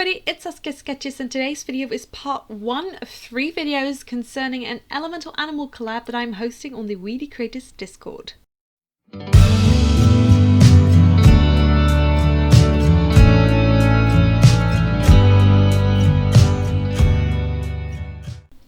everybody, it's SaskiaSketches and today's video is part 1 of 3 videos concerning an elemental animal collab that I'm hosting on the Weedy Creators Discord.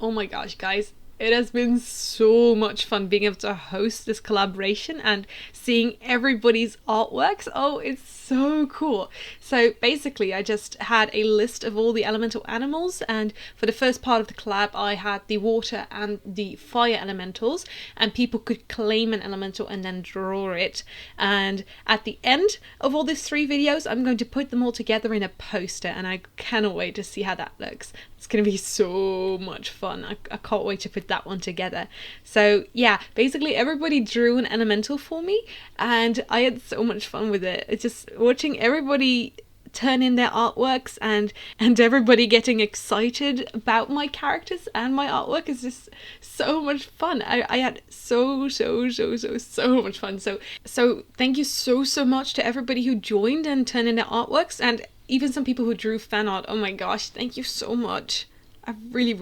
Oh my gosh guys, it has been so much fun being able to host this collaboration and seeing everybody's artworks. Oh, it's so cool. So basically I just had a list of all the elemental animals, and for the first part of the collab I had the water and the fire elementals, and people could claim an elemental and then draw it. And at the end of all these 3 videos I'm going to put them all together in a poster, and I cannot wait to see how that looks. It's going to be so much fun. I can't wait to put that one together. So yeah, basically everybody drew an elemental for me and I had so much fun with it. It's just watching everybody turn in their artworks and everybody getting excited about my characters and my artwork is just so much fun. I had so much fun. So thank you so much to everybody who joined and turned in their artworks, and even some people who drew fan art. Oh my gosh, thank you so much. I really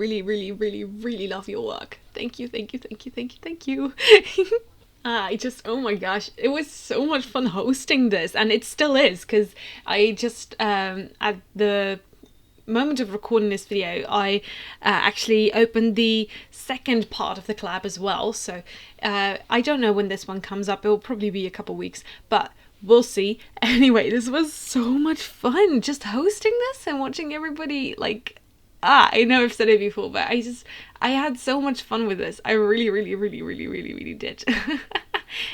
love your work. Thank you. Oh my gosh, it was so much fun hosting this, and it still is, because I just, at the moment of recording this video, I actually opened the second part of the collab as well, so I don't know when this one comes up. It will probably be a couple weeks, but we'll see. Anyway, this was so much fun, just hosting this and watching everybody, like, I know I've said it before, but I had so much fun with this. I really did.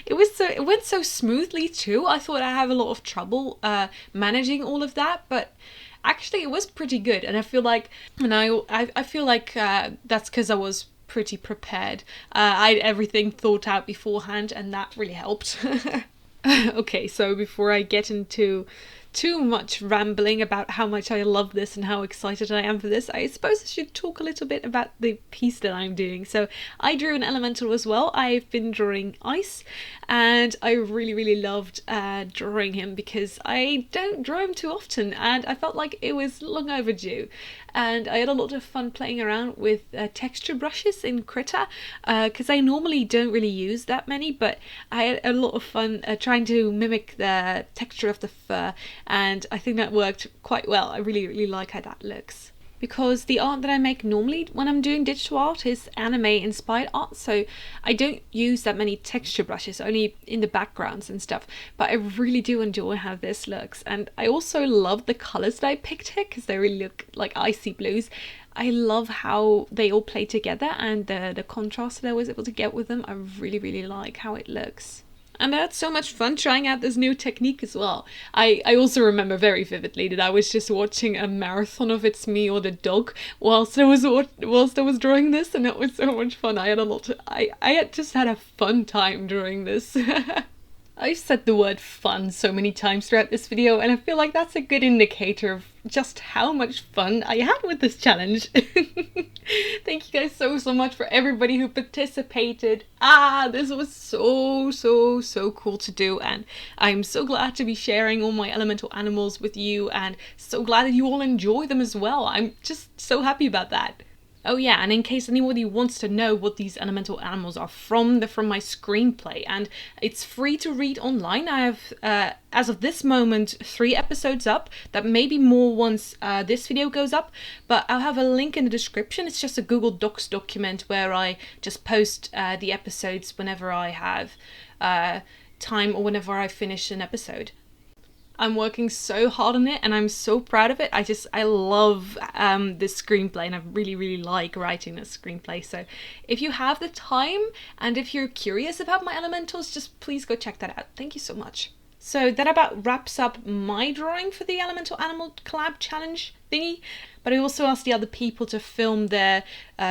It went so smoothly too. I thought I'd have a lot of trouble managing all of that, but actually it was pretty good, and I feel like, that's because I was pretty prepared. I had everything thought out beforehand, and that really helped. Okay, so before I get into too much rambling about how much I love this and how excited I am for this, I suppose I should talk a little bit about the piece that I'm doing. So I drew an elemental as well. I've been drawing ice, and I really loved drawing him because I don't draw him too often, and I felt like it was long overdue. And I had a lot of fun playing around with texture brushes in Critter, because I normally don't really use that many, but I had a lot of fun trying to mimic the texture of the fur, and I think that worked quite well. I really like how that looks. Because the art that I make normally when I'm doing digital art is anime inspired art, so I don't use that many texture brushes, only in the backgrounds and stuff, but I really do enjoy how this looks. And I also love the colours that I picked here because they really look like icy blues. I love how they all play together, and the contrast that I was able to get with them. I really like how it looks. And I had so much fun trying out this new technique as well. I also remember very vividly that I was just watching a marathon of It's Me or the Dog whilst I was drawing this, and it was so much fun. I had just had a fun time drawing this. I've said the word fun so many times throughout this video, and I feel like that's a good indicator of just how much fun I had with this challenge. Thank you guys so much for everybody who participated. This was so cool to do, and I'm so glad to be sharing all my elemental animals with you, and so glad that you all enjoy them as well. I'm just so happy about that. Oh yeah, and in case anybody wants to know what these elemental animals are from, they're from my screenplay, and it's free to read online. I have, as of this moment, 3 episodes up. That may be more once this video goes up, but I'll have a link in the description. It's just a Google Docs document where I just post the episodes whenever I have time or whenever I finish an episode. I'm working so hard on it, and I'm so proud of it. I love this screenplay, and I really like writing this screenplay. So if you have the time and if you're curious about my elementals, just please go check that out. Thank you so much. So that about wraps up my drawing for the Elemental Animal Collab Challenge thingy, but I also asked the other people to film their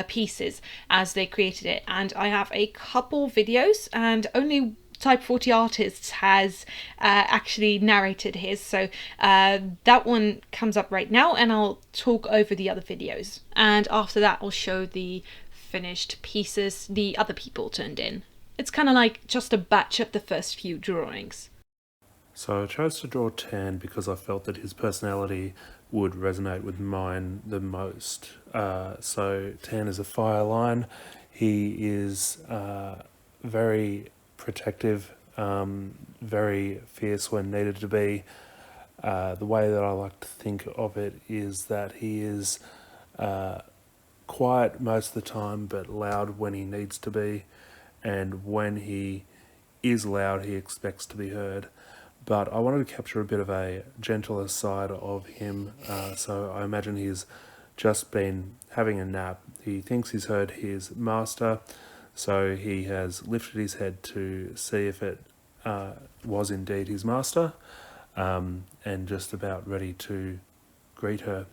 pieces as they created it, and I have a couple videos, and only Type 40 Artists has actually narrated his, so that one comes up right now, and I'll talk over the other videos, and after that I'll show the finished pieces the other people turned in. It's kind of like just a batch of the first few drawings. So I chose to draw Tan because I felt that his personality would resonate with mine the most. So Tan is a fire lion. He is very protective, very fierce when needed to be. The way that I like to think of it is that he is quiet most of the time, but loud when he needs to be. And when he is loud, he expects to be heard. But I wanted to capture a bit of a gentler side of him. So I imagine he's just been having a nap. He thinks he's heard his master, so he has lifted his head to see if it was indeed his master, and just about ready to greet her.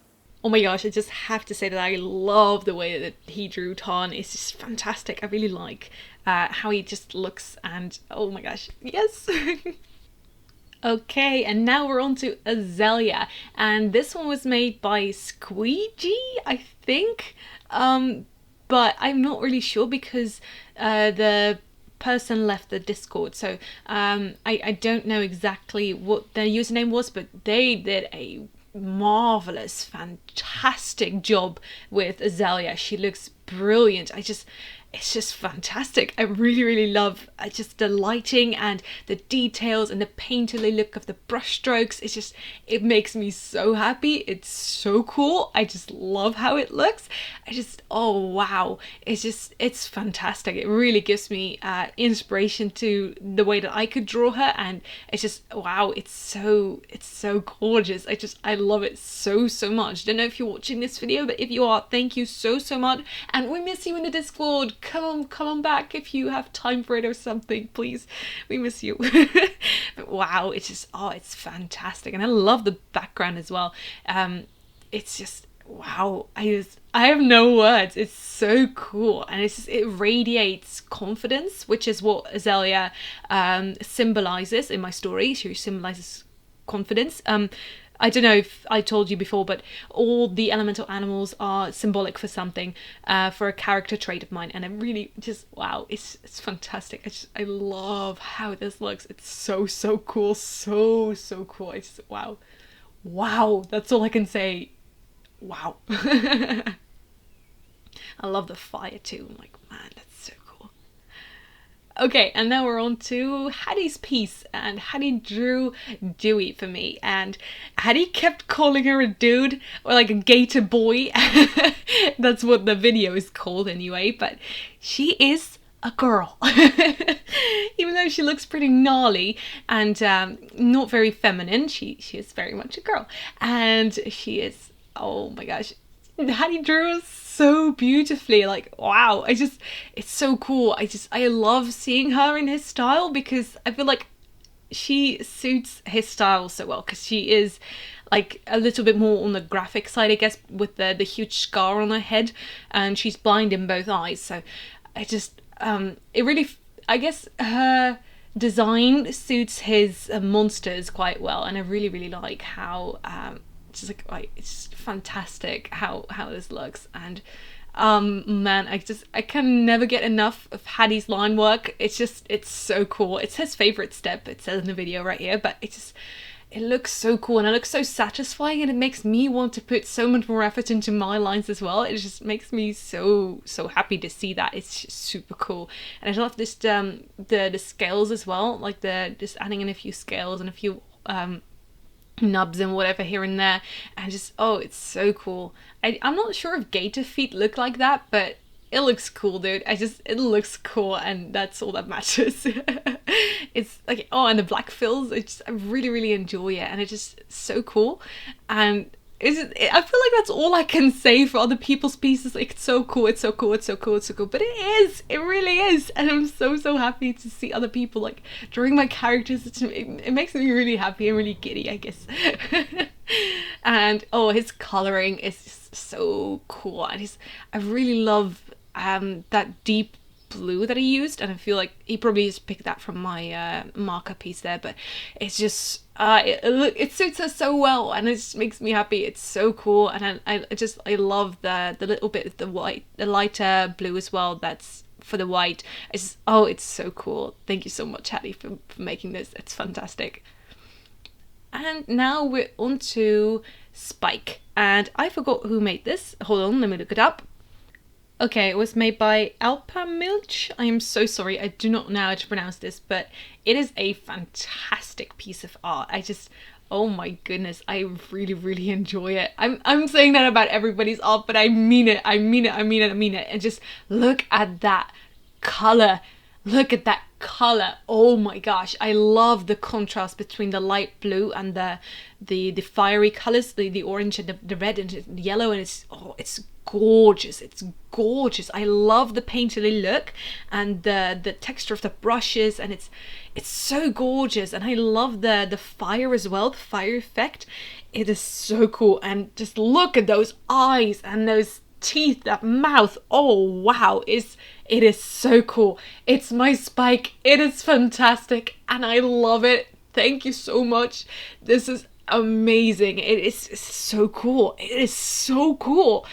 Oh my gosh, I just have to say that I love the way that he drew Ton. It's just fantastic. I really like how he just looks, and oh my gosh, yes! Okay, and now we're on to Azalea, and this one was made by Squeegee, I think, but I'm not really sure because the person left the Discord, so I don't know exactly what their username was, but they did a marvelous, fantastic job with Azalea. She looks brilliant. It's just fantastic. I really love just the lighting and the details and the painterly look of the brush strokes. It makes me so happy. It's so cool. I just love how it looks. Oh wow. It's fantastic. It really gives me inspiration to the way that I could draw her, and it's just, wow, it's so gorgeous. I love it so much. Don't know if you're watching this video, but if you are, thank you so much, and we miss you in the Discord. Come on back if you have time for it or something, please. We miss you. But wow, it's fantastic, and I love the background as well. It's just, wow, I have no words. It's so cool, and it radiates confidence, which is what Azalea symbolizes in my story. She symbolizes confidence. I don't know if I told you before, but all the elemental animals are symbolic for something, for a character trait of mine, and I really just, wow, it's fantastic. I love how this looks. It's so cool, so cool. Wow, that's all I can say. Wow. I love the fire too. I'm like, man, that's so cool. Okay, and now we're on to Hattie's piece, and Hattie drew Dewey for me, and Hattie kept calling her a dude, or like a gator boy. That's what the video is called anyway, but she is a girl. Even though she looks pretty gnarly and not very feminine, she is very much a girl, and she is, oh my gosh, Hattie drew us so beautifully. Like, wow, it's so cool. I love seeing her in his style, because I feel like she suits his style so well, because she is like a little bit more on the graphic side, I guess, with the huge scar on her head, and she's blind in both eyes. So it really, I guess her design suits his monsters quite well, and I really like how it's fantastic how this looks. And man, I can never get enough of Hattie's line work. It's so cool. It's his favorite step, it says in the video right here, but it looks so cool, and it looks so satisfying, and it makes me want to put so much more effort into my lines as well. It just makes me so happy to see that. It's just super cool, and I love this the scales as well, like just adding in a few scales and a few nubs and whatever here and there, and it's so cool. I'm not sure if gator feet look like that, but it looks cool, dude. It looks cool, and that's all that matters. It's like, oh, and the black fills, I really enjoy it, and it's just so cool. And I feel like that's all I can say for other people's pieces. Like, it's so cool, it's so cool, it's so cool, it's so cool. But it really is, and I'm so happy to see other people like drawing my characters. It makes me really happy and really giddy, I guess. And his coloring is just so cool, and I really love that deep blue that he used, and I feel like he probably just picked that from my marker piece there, but it's just it suits her so well, and it just makes me happy. It's so cool, and I love the little bit of the white, the lighter blue as well, that's for the white. It's so cool. Thank you so much, Hattie, for making this. It's fantastic. And now we're on to Spike. And I forgot who made this. Hold on, let me look it up. Okay, it was made by Alpa Milch. I am so sorry, I do not know how to pronounce this, but it is a fantastic piece of art. Oh my goodness, I really, really enjoy it. I'm saying that about everybody's art, but I mean it. And just look at that color. Look at that color. Oh my gosh, I love the contrast between the light blue and the fiery colors, the orange and the red and the yellow, and it's gorgeous. It's gorgeous. I love the painterly look and the texture of the brushes, and it's so gorgeous. And I love the fire as well, the fire effect. It is so cool. And just look at those eyes and those teeth, that mouth. Oh wow, it is so cool. It's my Spike. It is fantastic and I love it. Thank you so much. This is amazing. It's so cool. It is so cool.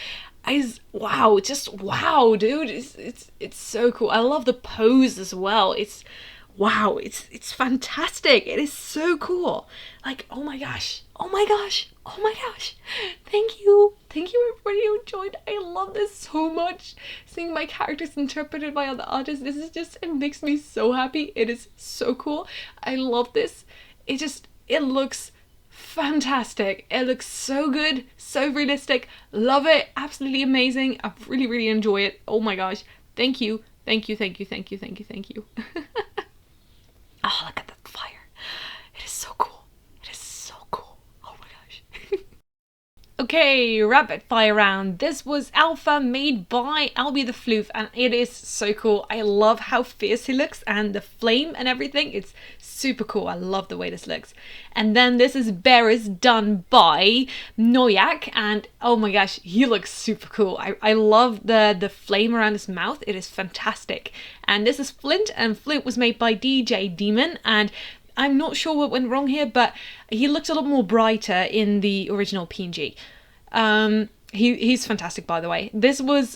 Wow, just wow, dude. It's so cool. I love the pose as well. Wow, it's fantastic. It is so cool. Like, oh my gosh. Thank you everybody who joined. I love this so much. Seeing my characters interpreted by other artists, it makes me so happy. It is so cool. I love this. It looks fantastic. It looks so good, so realistic. Love it. Absolutely amazing. I really, really enjoy it. Oh my gosh. Thank you. Oh, look at that fire. It is so cool. Oh my gosh. Okay, rapid fire round. This was Alpha, made by Albie the Floof, and it is so cool. I love how fierce he looks and the flame and everything. It's super cool. I love the way this looks. And then this is Bearers, done by Noyak, and oh my gosh, he looks super cool. I love the flame around his mouth. It is fantastic. And this is Flint, and Flint was made by DJ Demon, and I'm not sure what went wrong here, but he looked a lot more brighter in the original PNG. He's fantastic, by the way. This was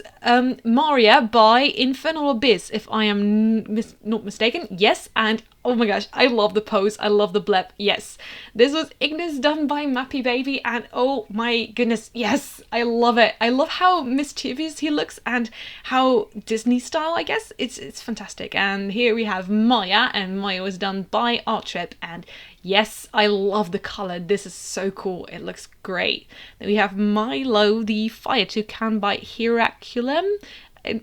Maria by Infernal Abyss, if I am not mistaken. Yes, and oh my gosh, I love the pose. I love the blep. Yes. This was Ignis, done by Mappy Baby, and oh my goodness, yes, I love it. I love how mischievous he looks and how Disney style, I guess. It's fantastic. And here we have Maya, and Maya was done by Artrip, and yes, I love the color. This is so cool. It looks great. Then we have Milo, the Fire Toucan by Heraculum. I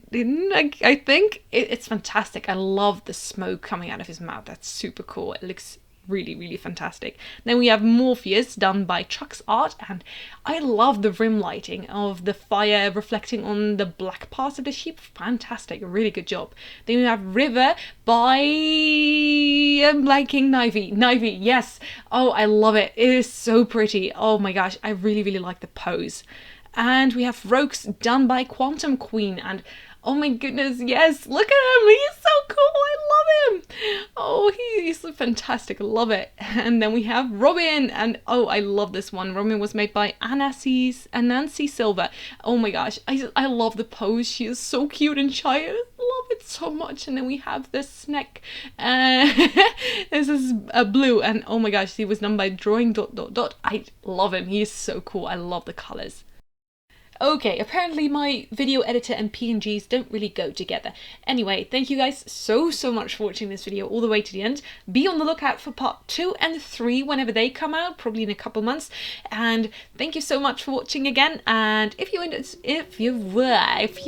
think it's fantastic. I love the smoke coming out of his mouth. That's super cool. It looks really, really fantastic. Then we have Morpheus, done by Chuck's Art, and I love the rim lighting of the fire reflecting on the black parts of the sheep. Fantastic, really good job. Then we have River by I'm blanking Knivey, yes. Oh, I love it. It is so pretty. Oh my gosh, I really, really like the pose. And we have Rogues, done by Quantum Queen, and oh my goodness, yes, look at him, he's so cool, I love him. Oh, he's so fantastic, I love it. And then we have Robin, and oh, I love this one. Robin was made by Nancy Silver. Oh my gosh, I love the pose. She is so cute and shy. I love it so much. And then we have this snack. This is Blue, and oh my gosh, he was done by Drawing ... I love him. He is so cool. I love the colors. Okay, apparently my video editor and PNGs don't really go together. Anyway, thank you guys so much for watching this video all the way to the end. Be on the lookout for part 2 and 3 whenever they come out, probably in a couple months. And thank you so much for watching again. And if you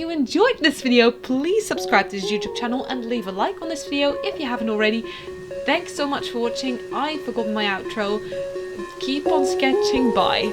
enjoyed this video, please subscribe to this YouTube channel and leave a like on this video if you haven't already. Thanks so much for watching. I forgot my outro. Keep on sketching. Bye.